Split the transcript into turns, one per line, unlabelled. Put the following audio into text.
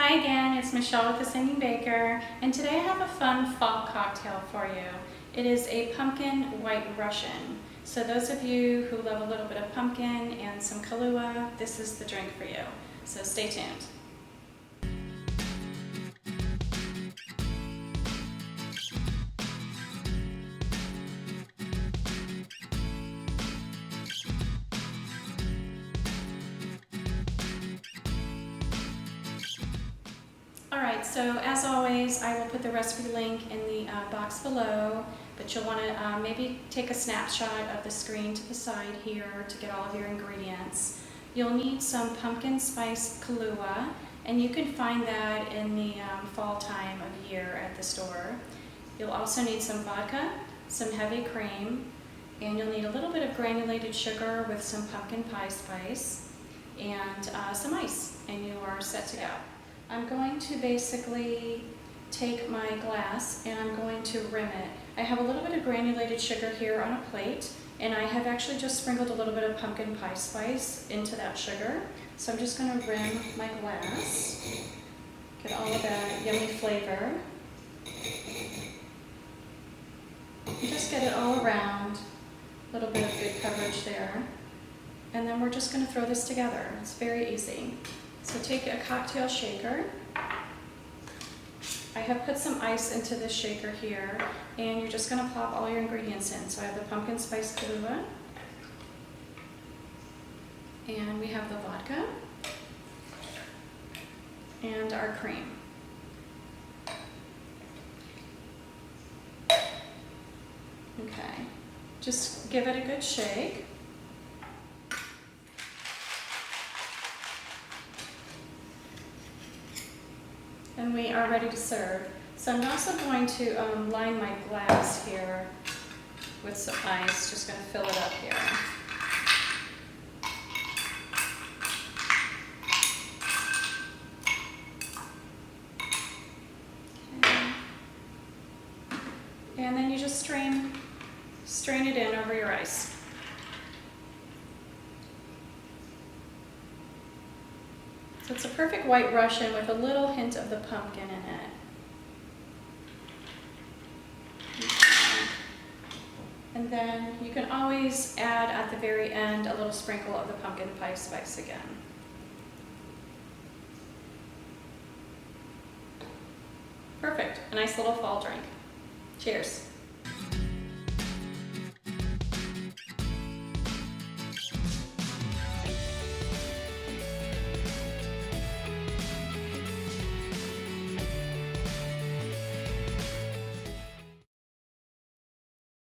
Hi again, it's Michelle with the Singing Baker, and today I have a fun fall cocktail for you. It is a pumpkin white Russian. So those of you who love a little bit of pumpkin and some Kahlua, this is the drink for you. So stay tuned. Alright, so as always, I will put the recipe link in the box below, but you'll want to maybe take a snapshot of the screen to the side here to get all of your ingredients. You'll need some pumpkin spice Kahlua, and you can find that in the fall time of year at the store. You'll also need some vodka, some heavy cream, and you'll need a little bit of granulated sugar with some pumpkin pie spice, and some ice, and you are set to go. I'm going to basically take my glass and I'm going to rim it. I have a little bit of granulated sugar here on a plate, and I have actually just sprinkled a little bit of pumpkin pie spice into that sugar. So I'm just going to rim my glass, get all of that yummy flavor, and just get it all around, a little bit of good coverage there. And then we're just going to throw this together. It's very easy. So take a cocktail shaker. I have put some ice into this shaker here, and you're just going to plop all your ingredients in. So I have the pumpkin spice Kahlua, and we have the vodka, and our cream. Okay, just give it a good shake. And we are ready to serve. So I'm also going to line my glass here with some ice. Just going to fill it up here. Okay. And then you just strain it in over your ice. So it's a perfect white Russian with a little hint of the pumpkin in it. Okay. And then you can always add at the very end a little sprinkle of the pumpkin pie spice again. Perfect, a nice little fall drink. Cheers.